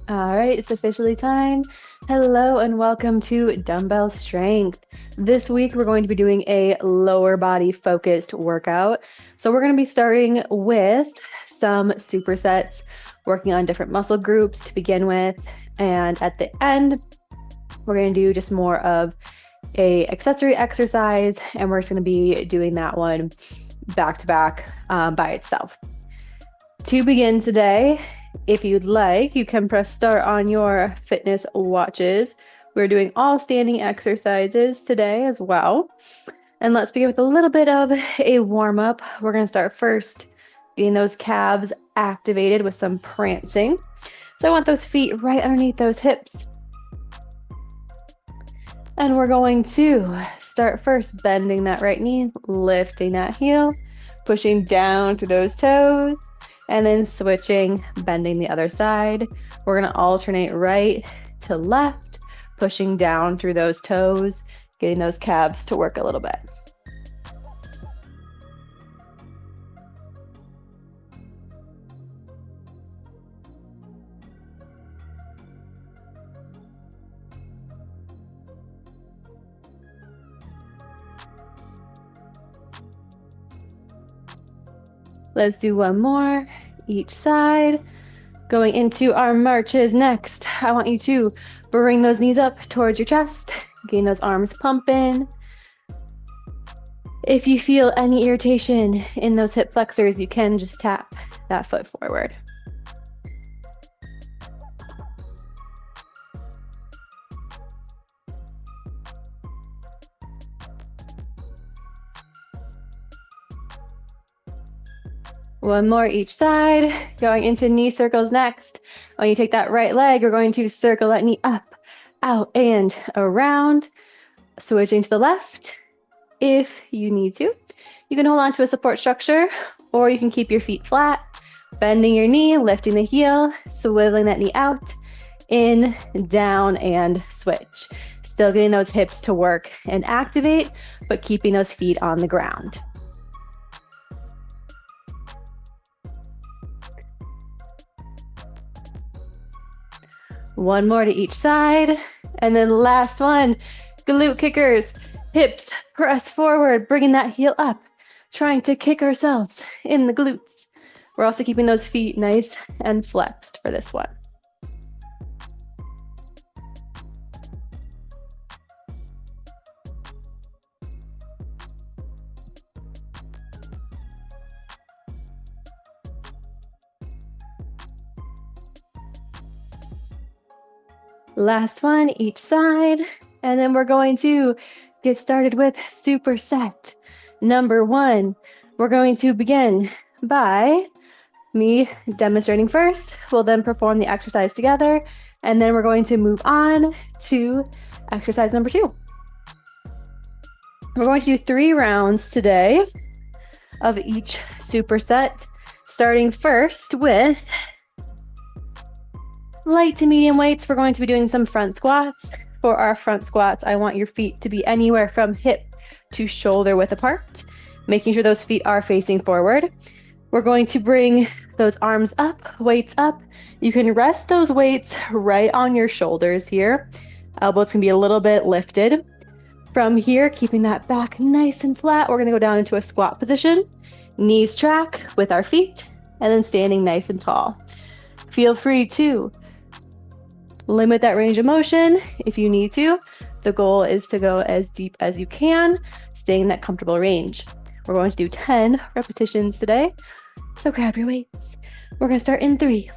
All right, it's officially time. Hello and welcome to Dumbbell Strength. This week we're going to be doing a lower body focused workout. So we're going to be starting with some supersets, working on different muscle groups to begin with. And at the end, we're going to do just more of a accessory exercise, and we're just going to be doing that one back to back by itself. To begin today, if you'd like, you can press start on your fitness watches. We're doing all standing exercises today as well. And let's begin with a little bit of a warm up. We're going to start first getting those calves activated with some prancing. So I want those feet right underneath those hips. And we're going to start first bending that right knee, lifting that heel, pushing down through those toes, and then switching, bending the other side. We're going to alternate right to left, pushing down through those toes, getting those calves to work a little bit. Let's do one more each side. Going into our marches next, I want you to bring those knees up towards your chest, getting those arms pumping. If you feel any irritation in those hip flexors, you can just tap that foot forward. One more each side, going into knee circles next. When you take that right leg, you're going to circle that knee up, out, and around. Switching to the left if you need to. You can hold on to a support structure, or you can keep your feet flat, bending your knee, lifting the heel, swiveling that knee out, in, down, and switch. Still getting those hips to work and activate, but keeping those feet on the ground. One more to each side. And then last one, glute kickers. Hips press forward, bringing that heel up, trying to kick ourselves in the glutes. We're also keeping those feet nice and flexed for this one. Last one each side, and then we're going to get started with superset number 1. We're going to begin by me demonstrating first. We'll then perform the exercise together, and then we're going to move on to exercise number 2. We're going to do 3 rounds today of each superset, starting first with light to medium weights. We're going to be doing some front squats. For our front squats, I want your feet to be anywhere from hip to shoulder width apart, making sure those feet are facing forward. We're going to bring those arms up, weights up. You can rest those weights right on your shoulders here. Elbows can be a little bit lifted. From here, keeping that back nice and flat, we're going to go down into a squat position, knees track with our feet, and then standing nice and tall. Feel free to limit that range of motion if you need to. The goal is to go as deep as you can, staying in that comfortable range. We're going to do 10 repetitions today, so grab your weights. We're going to start in 3,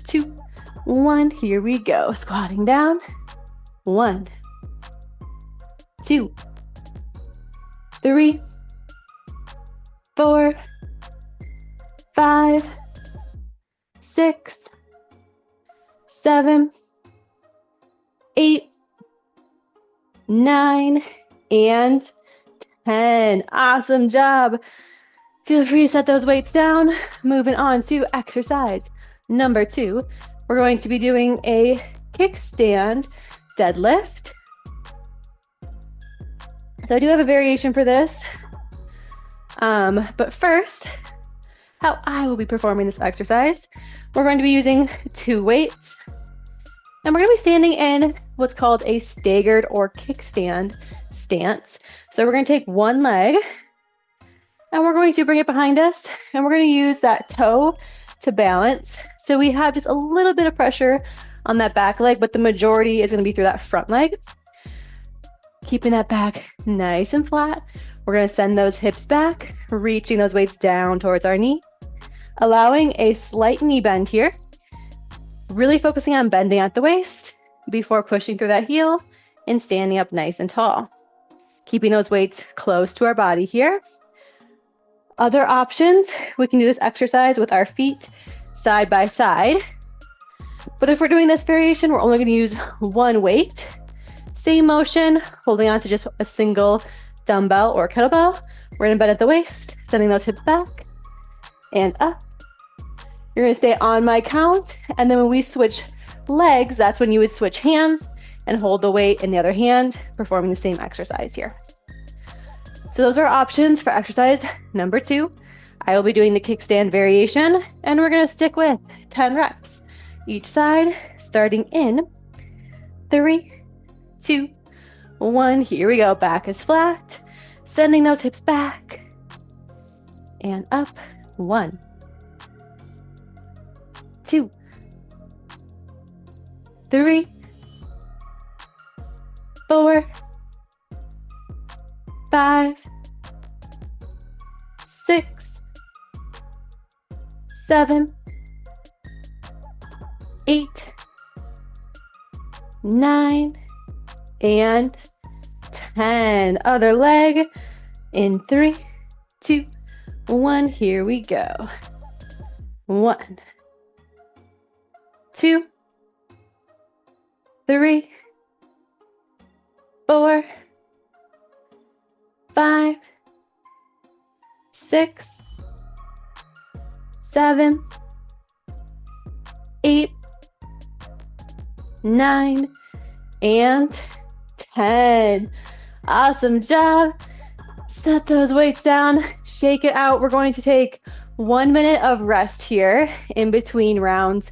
2, 1. Here we go. Squatting down. 1, 2, 3, 4, 5, 6, 7, 8, 9, and 10. Awesome job. Feel free to set those weights down. Moving on to exercise number 2. We're going to be doing a kickstand deadlift. So I do have a variation for this. But first, how I will be performing this exercise, we're going to be using 2 weights. And we're going to be standing in what's called a staggered or kickstand stance. So we're going to take one leg and we're going to bring it behind us, and we're going to use that toe to balance. So we have just a little bit of pressure on that back leg, but the majority is going to be through that front leg. Keeping that back nice and flat. We're going to send those hips back, reaching those weights down towards our knee, allowing a slight knee bend here. Really focusing on bending at the waist before pushing through that heel and standing up nice and tall. Keeping those weights close to our body here. Other options, we can do this exercise with our feet side by side. But if we're doing this variation, we're only going to use one weight. Same motion, holding on to just a single dumbbell or kettlebell. We're going to bend at the waist, sending those hips back and up. You're going to stay on my count, and then when we switch legs, that's when you would switch hands and hold the weight in the other hand, performing the same exercise here. So those are options for exercise number 2. I will be doing the kickstand variation, and we're going to stick with 10 reps each side, starting in 3, 2, 1. Here we go. Back is flat, sending those hips back and up. 1, 2, 3, 4, 5, 6, 7, 8, 9, and 10. Other leg in 3, 2, 1. Here we go. 1, 2, 3, 4, 5, 6, 7, 8, 9, and 10. Awesome job. Set those weights down, shake it out. We're going to take 1 minute of rest here in between rounds.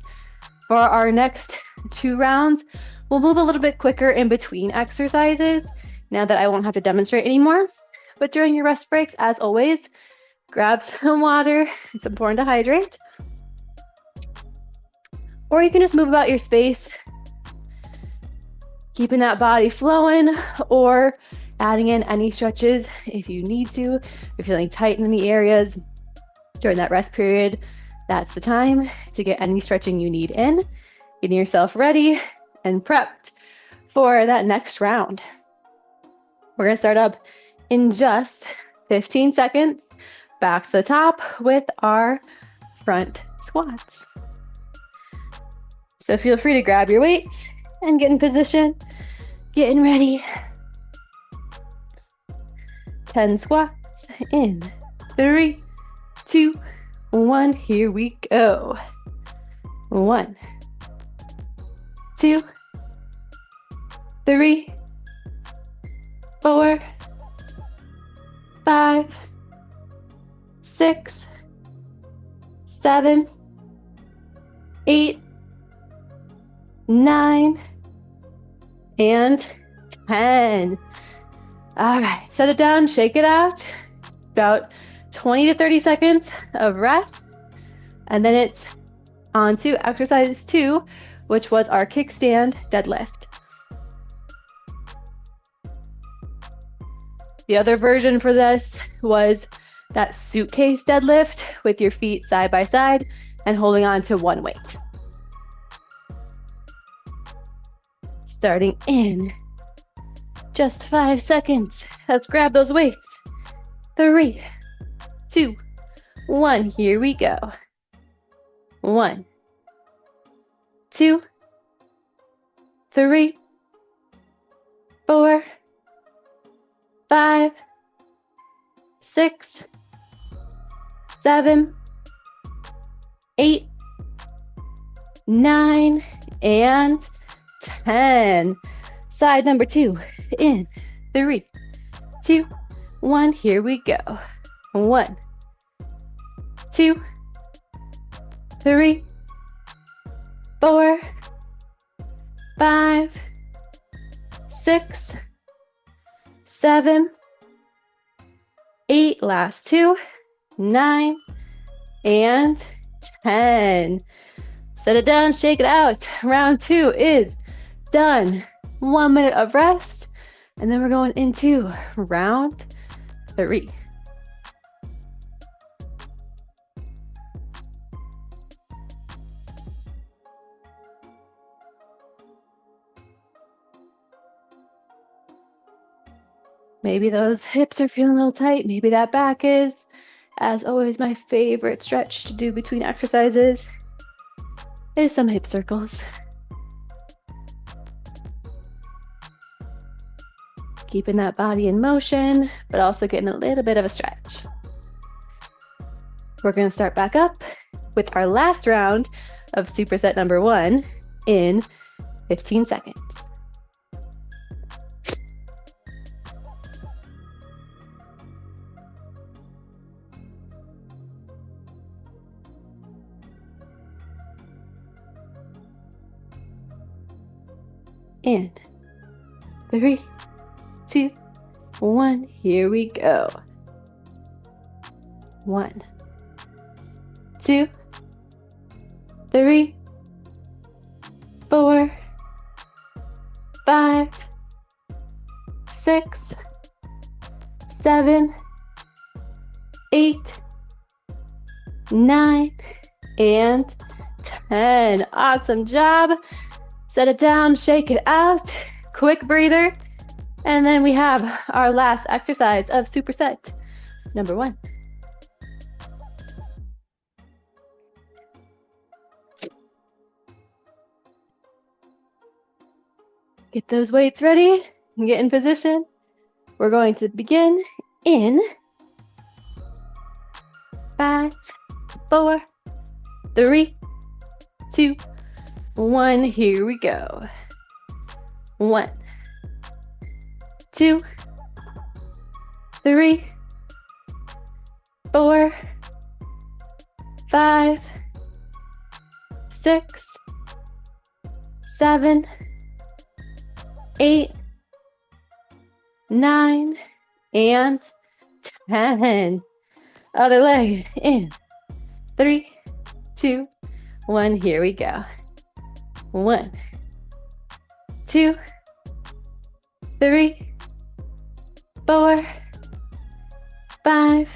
For our next 2 rounds, we'll move a little bit quicker in between exercises now that I won't have to demonstrate anymore. But during your rest breaks, as always, grab some water. It's important to hydrate. Or you can just move about your space, keeping that body flowing, or adding in any stretches if you need to. If you're feeling tight in any areas during that rest period, that's the time to get any stretching you need in, getting yourself ready and prepped for that next round. We're going to start up in just 15 seconds, back to the top with our front squats. So feel free to grab your weights and get in position, getting ready. 10 squats in 3, 2, 1. Here we go. 1, 2, 3, 4, 5, 6, 7, 8, 9, and 10. All right, set it down, shake it out. About 20 to 30 seconds of rest. And then it's on to exercise 2, which was our kickstand deadlift. The other version for this was that suitcase deadlift with your feet side by side and holding on to one weight. Starting in just 5 seconds. Let's grab those weights. 3, 2, 1. Here we go. 1, 2, 3, 4, 5, 6, 7, 8, 9, and 10. Side number 2 in 3, 2, 1. Here we go. 1, 2, 3, 4, 6, 7, 8, last 2, 9, and 10. Set it down, shake it out. Round 2 is done. 1 minute of rest, and then we're going into round 3. Maybe those hips are feeling a little tight. Maybe that back is. As always, my favorite stretch to do between exercises is some hip circles. Keeping that body in motion, but also getting a little bit of a stretch. We're going to start back up with our last round of superset number 1 in 15 seconds. And 3, 2, 1, here we go. 1, 2, 3, 4, 5, 6, 7, 8, 9, and 10. Awesome job. Set it down, shake it out, quick breather, and then we have our last exercise of superset number 1. Get those weights ready and get in position. We're going to begin in 5, 4, 3, 2, 1, here we go. 1, 2, 3, 4, 5, 6, 7, 8, 9, and 10. Other leg in 3, 2, 1, here we go. 1, 2, 3, 4, 5,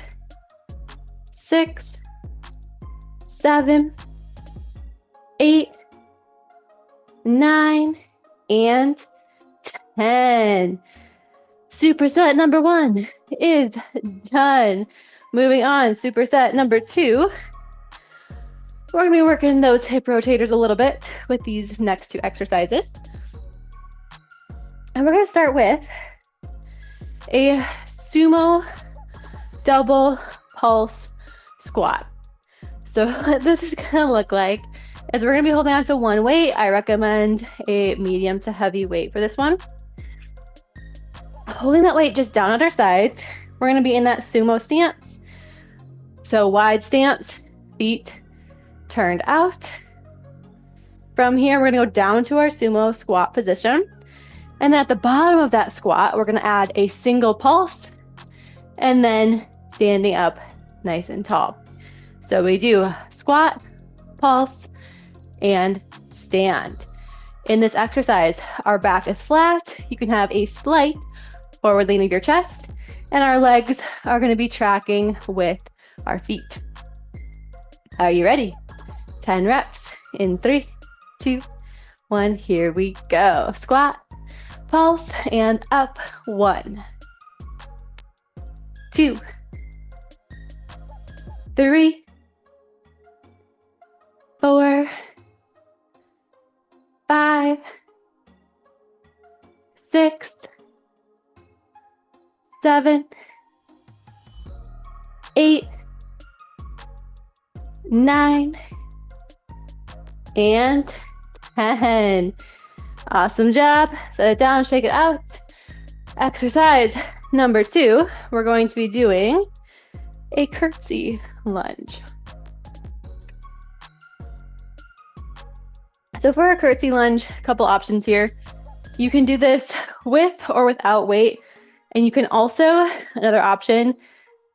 6, 7, 8, 9, and 10. Superset number 1 is done. Moving on, superset number 2. We're going to be working those hip rotators a little bit with these next 2 exercises. And we're going to start with a sumo double pulse squat. So what this is going to look like is we're going to be holding on to one weight. I recommend a medium to heavy weight for this one. Holding that weight just down at our sides, we're going to be in that sumo stance. So wide stance, feet turned out. From here, we're going to go down to our sumo squat position. And at the bottom of that squat, we're going to add a single pulse and then standing up nice and tall. So we do squat, pulse, and stand. In this exercise, our back is flat. You can have a slight forward lean of your chest, and our legs are going to be tracking with our feet. Are you ready? 10 reps in 3, 2, 1. Here we go. Squat, pulse, and up. 1, 2, 3, 4, 5, 6, 7, 8, 9, and 10. Awesome job. Set it down, shake it out. Exercise number 2, we're going to be doing a curtsy lunge. So for a curtsy lunge, a couple options here. You can do this with or without weight. And you can also, another option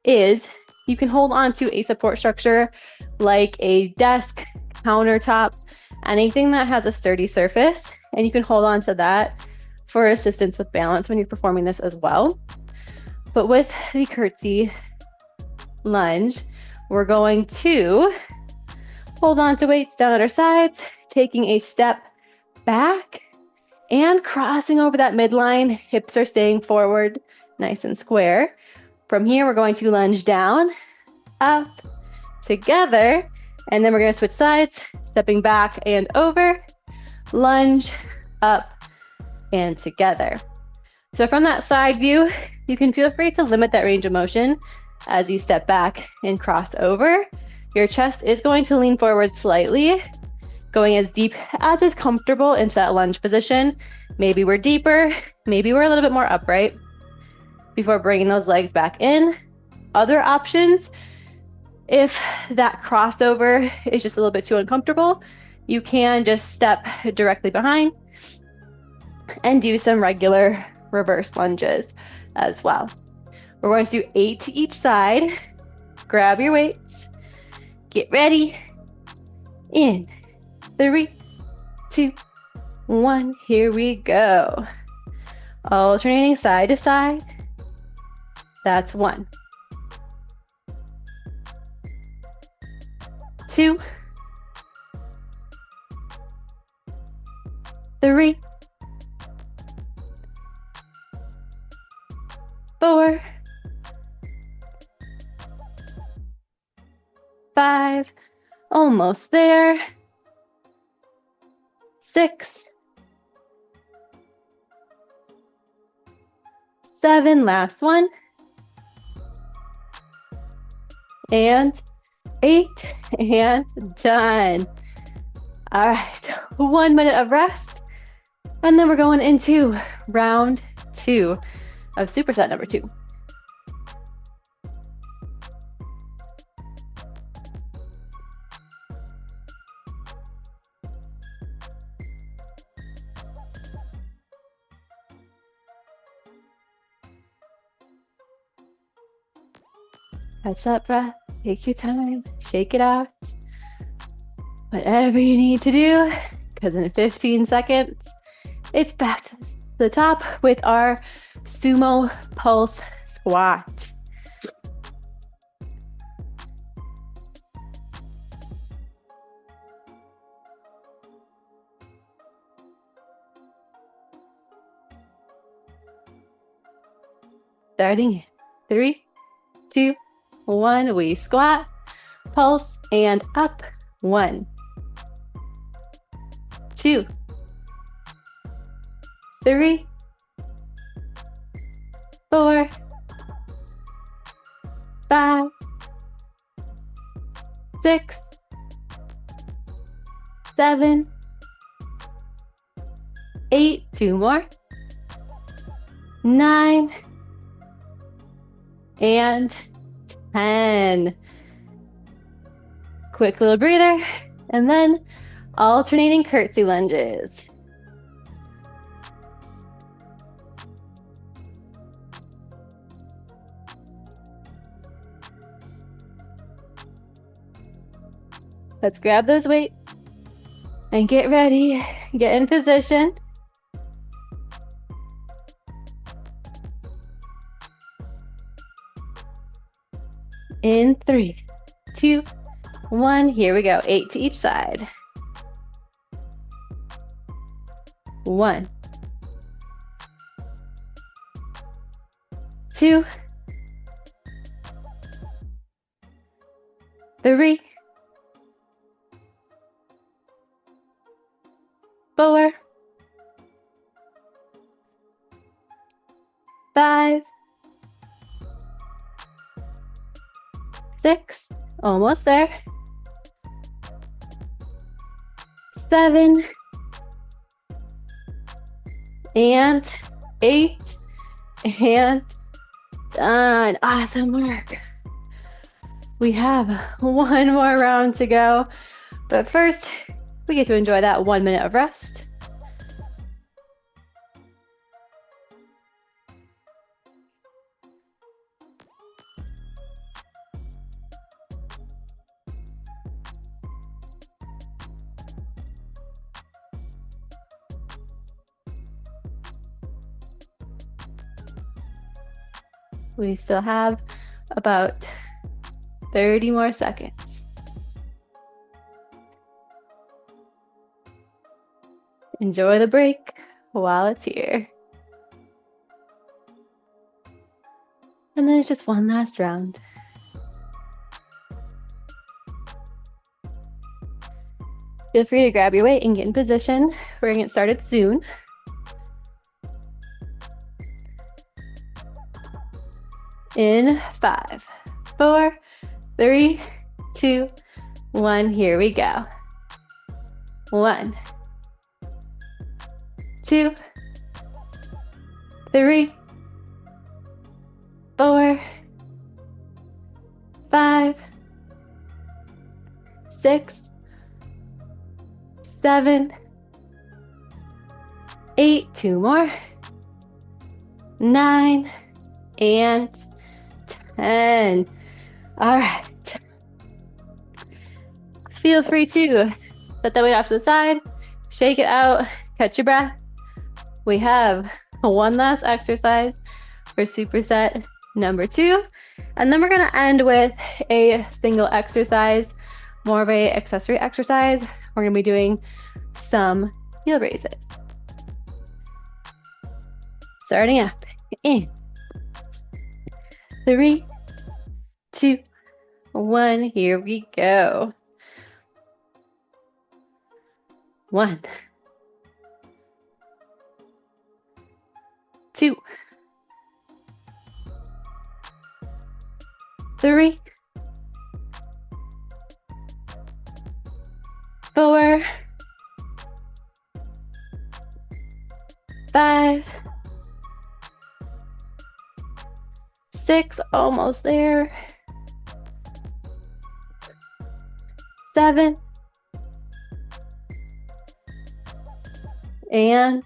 is you can hold on to a support structure like a desk, countertop, anything that has a sturdy surface, and you can hold on to that for assistance with balance when you're performing this as well. But with the curtsy lunge, we're going to hold on to weights down at our sides, taking a step back and crossing over that midline. Hips are staying forward, nice and square. From here, we're going to lunge down, up, together, and then we're going to switch sides, stepping back and over, lunge, up, and together. So from that side view, you can feel free to limit that range of motion as you step back and cross over. Your chest is going to lean forward slightly, going as deep as is comfortable into that lunge position. Maybe we're deeper, maybe we're a little bit more upright before bringing those legs back in. Other options, if that crossover is just a little bit too uncomfortable, you can just step directly behind and do some regular reverse lunges as well. We're going to do 8 to each side. Grab your weights. Get ready. In 3, 2, 1. Here we go. Alternating side to side. That's 1. 2. 3. 4. 5. Almost there. 6. 7. Last one. And 8. And done. All right, 1 minute of rest. And then we're going into round 2 of superset number 2. Catch that breath, take your time, shake it out. Whatever you need to do, because in 15 seconds, it's back to the top with our sumo pulse squat. Starting in 3, 2, 1, we squat, pulse, and up. 1, 2, 3, 4, 5, 6, 7, 8, 2 more, 9, and 10. Quick little breather, and then alternating curtsy lunges. Let's grab those weights and get ready, get in position. In 3, 2, 1, here we go. 8 to each side. 1, 2, 3, 4, 5, 6, almost there. 7, and 8, and done. Awesome work. We have 1 more round to go, but first we get to enjoy that 1 minute of rest. We still have about 30 more seconds. Enjoy the break while it's here. And then it's just one last round. Feel free to grab your weight and get in position. We're gonna get started soon. In 5, 4, 3, 2, 1, here we go. 1, 2, 3, 4, 5, 6, 7, 8, 2 more, 9, and 10. All right. Feel free to set that weight off to the side, shake it out, catch your breath. We have one last exercise for superset number 2, and then we're going to end with a single exercise, more of a accessory exercise. We're going to be doing some heel raises. Starting up in 3, 2, 1, here we go. 1, 2, 3, 4, 5, 6, almost there. 7, and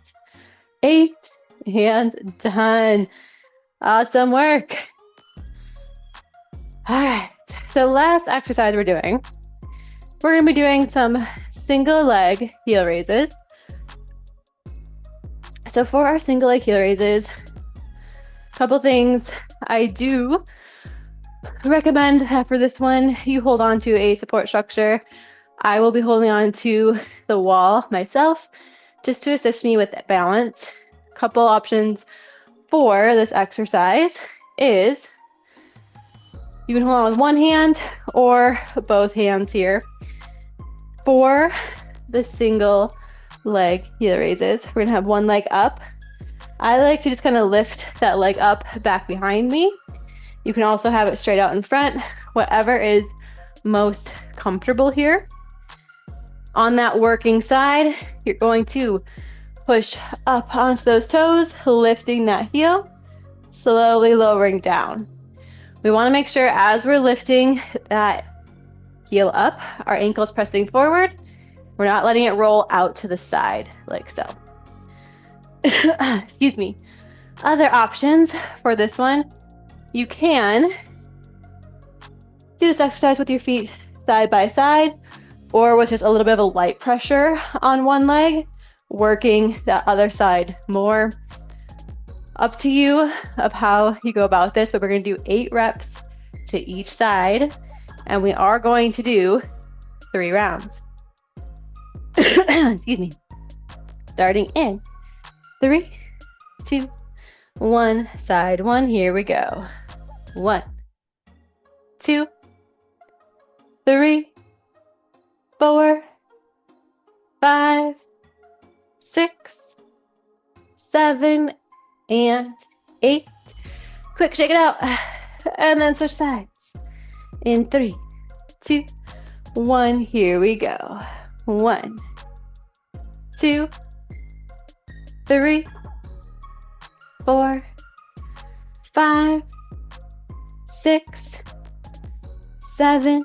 8, and done. Awesome work. All right, so last exercise we're going to be doing some single leg heel raises. So for our single leg heel raises, a couple things I do recommend that for this one, you hold on to a support structure. I will be holding on to the wall myself just to assist me with that balance. A couple options for this exercise is you can hold on with one hand or both hands here. For the single leg heel raises, we're gonna have one leg up. I like to just kind of lift that leg up back behind me. You can also have it straight out in front, whatever is most comfortable here. On that working side, you're going to push up onto those toes, lifting that heel, slowly lowering down. We want to make sure as we're lifting that heel up, our ankle's pressing forward. We're not letting it roll out to the side like so. Excuse me. Other options for this one, you can do this exercise with your feet side by side or with just a little bit of a light pressure on one leg, working that other side more. Up to you of how you go about this, but we're going to do 8 reps to each side, and we are going to do 3 rounds. Excuse me. Starting in 3, 2, 1, side 1, here we go. 1, 2, 3, 4, 5, 6, 7, and 8. Quick, shake it out. And then switch sides. In 3, 2, 1, here we go. 1, 2, 3, 4, 5, 6, 7,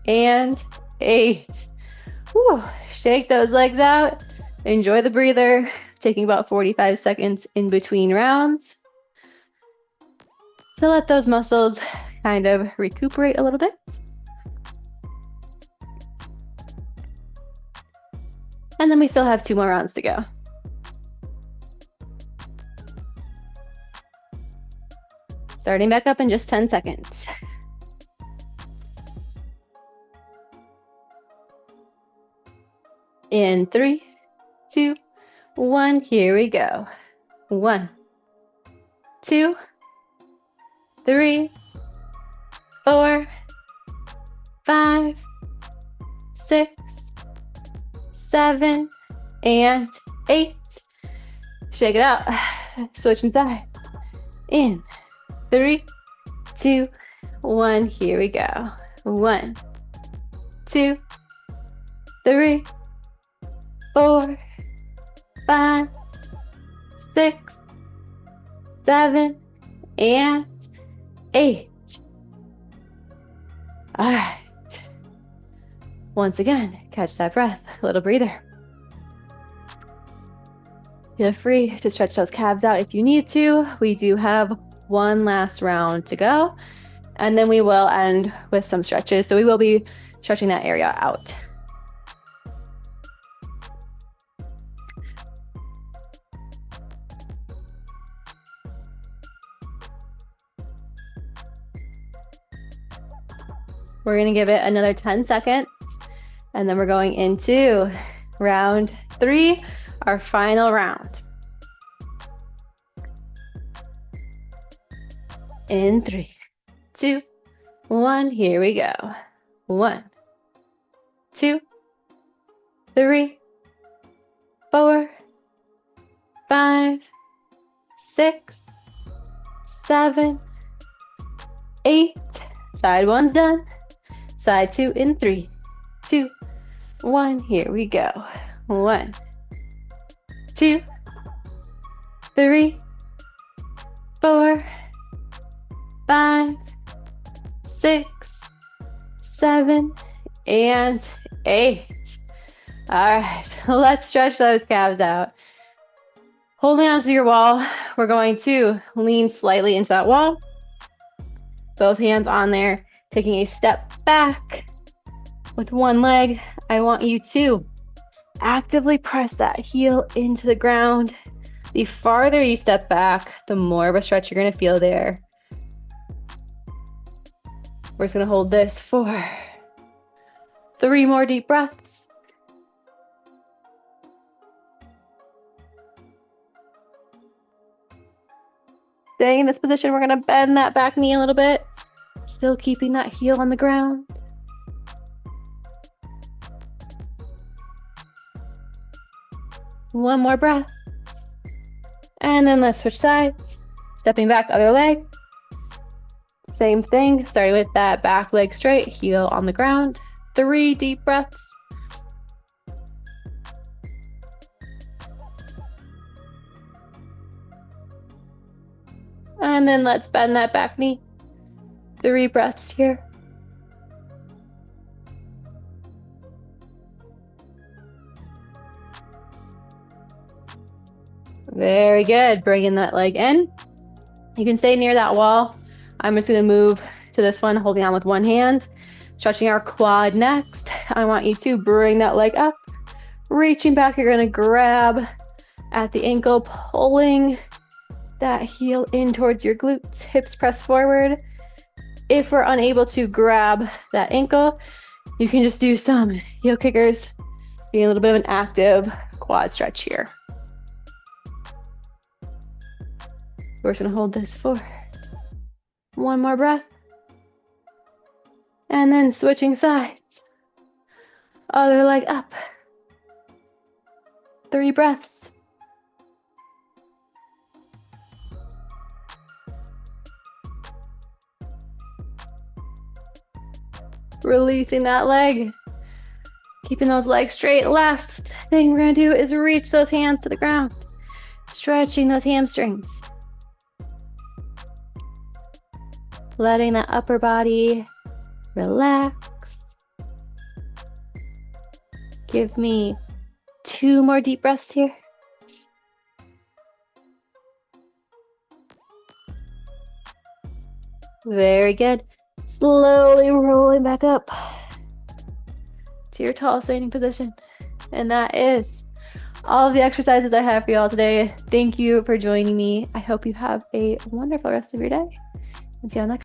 and 8. Whew. Shake those legs out. Enjoy the breather. Taking about 45 seconds in between rounds. So let those muscles kind of recuperate a little bit. And then we still have 2 more rounds to go. Starting back up in just 10 seconds. In 3, 2, 1, here we go. 1, 2, 3, 4, 5, 6, 7, and 8. Shake it out. Switching sides. In 3, 2, 1, here we go. 1, 2, 3, 4, 5, 6, 7, and 8. All right. Once again, catch that breath, a little breather. Feel free to stretch those calves out if you need to. We do have one last round to go, and then we will end with some stretches. So we will be stretching that area out. We're going to give it another 10 seconds, and then we're going into round 3, our final round. In 3, 2, 1, here we go. 1, 2, 3, 4, 5, 6, 7, 8. Side 1's done. Side 2 in 3, 2, 1. Here we go. 1, 2, 3, 4, 5, 6, 7, and 8. All right, let's stretch those calves out. Holding onto your wall, we're going to lean slightly into that wall. Both hands on there, taking a step back with one leg. I want you to actively press that heel into the ground. The farther you step back, the more of a stretch you're going to feel there. We're just going to hold this for 3 more deep breaths. Staying in this position, we're going to bend that back knee a little bit, still keeping that heel on the ground. One more breath. And then let's switch sides. Stepping back, other leg. Same thing, starting with that back leg straight, heel on the ground. 3 deep breaths. And then let's bend that back knee. 3 breaths here. Very good. Bringing that leg in. You can stay near that wall. I'm just going to move to this one, holding on with one hand. Stretching our quad next. I want you to bring that leg up. Reaching back, you're going to grab at the ankle, pulling that heel in towards your glutes. Hips press forward. If we're unable to grab that ankle, you can just do some heel kickers, being a little bit of an active quad stretch here. We're just going to hold this for 1 more breath. And then switching sides. Other leg up. 3 breaths. Releasing that leg. Keeping those legs straight. Last thing we're going to do is reach those hands to the ground. Stretching those hamstrings. Letting that upper body relax. Give me 2 more deep breaths here. Very good. Slowly rolling back up to your tall standing position. And that is all of the exercises I have for you all today. Thank you for joining me. I hope you have a wonderful rest of your day. Until next